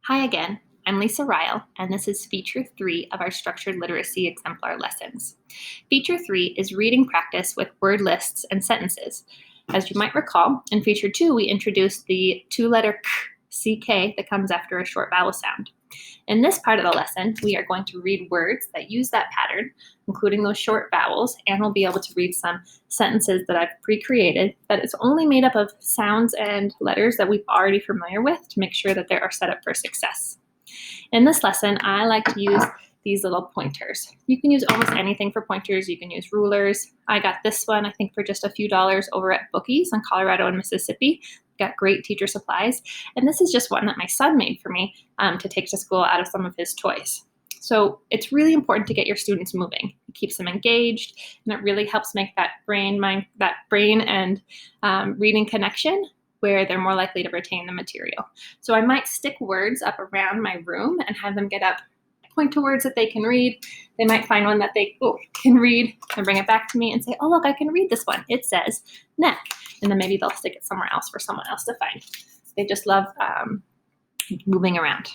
Hi again, I'm Lisa Ryle, and this is Feature 3 of our Structured Literacy Exemplar lessons. Feature 3 is reading practice with word lists and sentences. As you might recall, in Feature 2, we introduced the two-letter CK that comes after a short vowel sound. In this part of the lesson, we are going to read words that use that pattern, including those short vowels, and we'll be able to read some sentences that I've pre-created that is only made up of sounds and letters that we're already familiar with to make sure that they are set up for success. In this lesson, I like to use these little pointers. You can use almost anything for pointers. You can use rulers. I got this one, I think, for just a few dollars over at Bookies in Colorado and Mississippi. Got great teacher supplies. And this is just one that my son made for me to take to school out of some of his toys. So it's really important to get your students moving. It keeps them engaged, and it really helps make that brain and reading connection where they're more likely to retain the material. So I might stick words up around my room and have them get up, point to words that they can read. They might find one that they can read and bring it back to me and say, oh, look, I can read this one. It says neck. And then maybe they'll stick it somewhere else for someone else to find. They just love moving around.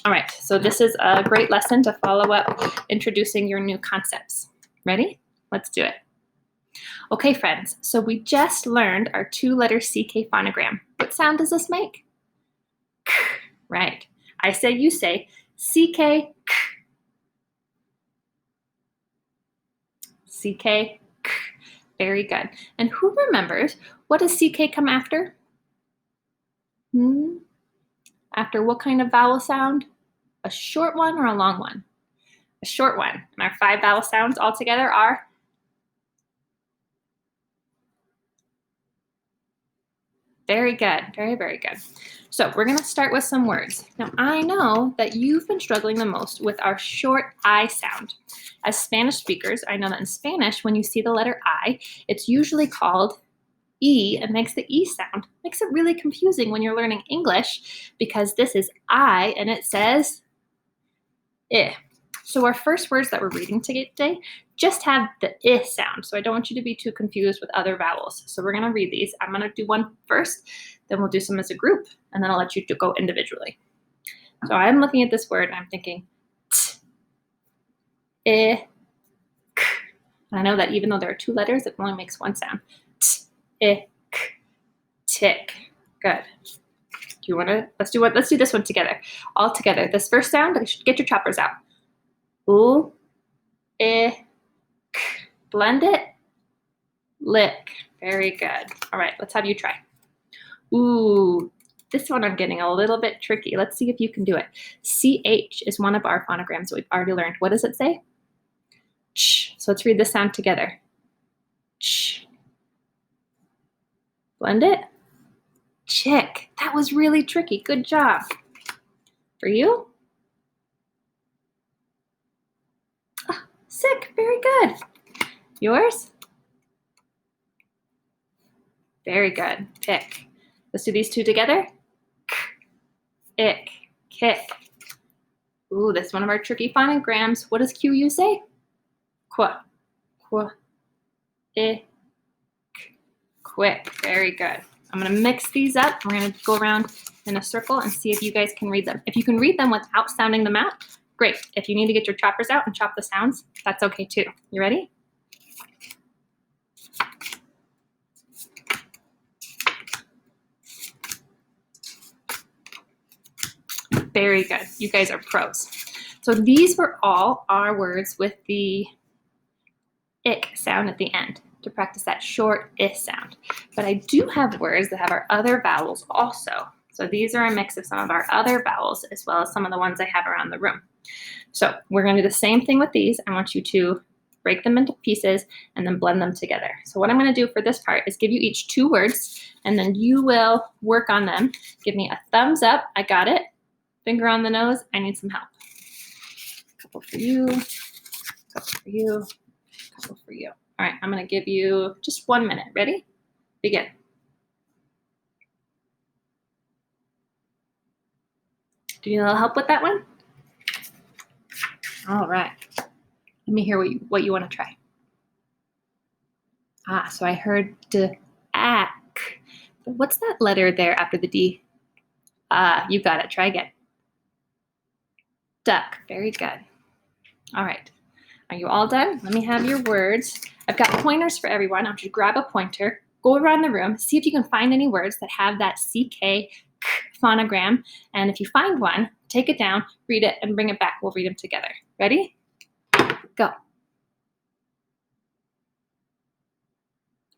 All right, so this is a great lesson to follow up introducing your new concepts. Ready? Let's do it. Okay, friends, so we just learned our two-letter CK phonogram. What sound does this make? K, right. I say, you say, CK, K. CK, K. Very good. And who remembers, what does CK come after? After what kind of vowel sound? A short one or a long one? A short one. And our 5 vowel sounds all together are? Very good. Very, very good. So we're going to start with some words. Now, I know that you've been struggling the most with our short I sound. As Spanish speakers, I know that in Spanish, when you see the letter I, it's usually called E and makes the E sound. Makes it really confusing when you're learning English because this is I and it says I. So our first words that we're reading today just have the I sound. So I don't want you to be too confused with other vowels. So we're going to read these. I'm going to do one first, then we'll do some as a group, and then I'll let you go individually. So I'm looking at this word and I'm thinking T, I, K. And I know that even though there are 2 letters, it only makes one sound. T, I, K, tick. Good. Do you want to, let's do this one together. All together. This first sound, get your choppers out. Oo, I, K. Blend it. Lick. Very good. All right, let's have you try. Ooh, this one I'm getting a little bit tricky. Let's see if you can do it. CH is one of our phonograms that we've already learned. What does it say? Ch. So let's read this sound together. Ch. Blend it. Chick. That was really tricky. Good job. For you? Oh, sick. Very good. Yours? Very good. Pick. Let's do these 2 together. K, ick, kick. Ooh, that's one of our tricky phonograms. What does QU say? Qua, qua, ick, quick. Very good. I'm going to mix these up. We're going to go around in a circle and see if you guys can read them. If you can read them without sounding them out, great. If you need to get your choppers out and chop the sounds, that's okay too. You ready? Very good. You guys are pros. So these were all our words with the ick sound at the end to practice that short I sound. But I do have words that have our other vowels also. So these are a mix of some of our other vowels as well as some of the ones I have around the room. So we're going to do the same thing with these. I want you to break them into pieces and then blend them together. So what I'm going to do for this part is give you each 2 words and then you will work on them. Give me a thumbs up. I got it. Finger on the nose. I need some help. A couple for you. A couple for you. A couple for you. All right, I'm going to give you just 1 minute. Ready? Begin. Do you need a little help with that one? All right. Let me hear what you want to try. So I heard D-ack. What's that letter there after the D? You got it. Try again. Duck. Very good. All right. Are you all done? Let me have your words. I've got pointers for everyone. I want you to grab a pointer, go around the room, see if you can find any words that have that CK phonogram. And if you find one, take it down, read it, and bring it back. We'll read them together. Ready? Go.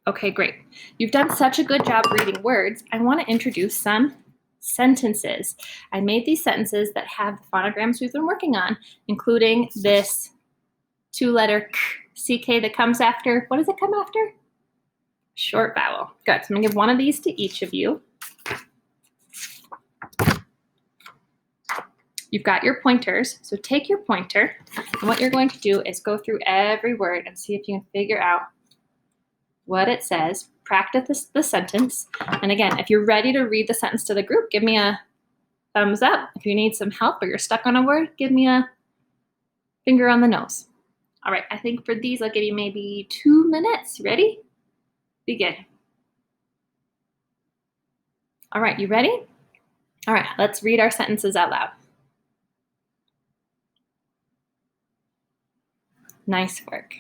Okay, great. You've done such a good job reading words. I want to introduce some sentences. I made these sentences that have the phonograms we've been working on, including this two-letter CK that comes after, what does it come after? Short vowel. Good. So I'm going to give one of these to each of you. You've got your pointers. So take your pointer, and what you're going to do is go through every word and see if you can figure out what it says. Practice the sentence. And again, if you're ready to read the sentence to the group, give me a thumbs up. If you need some help or you're stuck on a word, give me a finger on the nose. All right, I think for these, I'll give you maybe 2 minutes. Ready? Begin. All right, you ready? All right, let's read our sentences out loud. Nice work.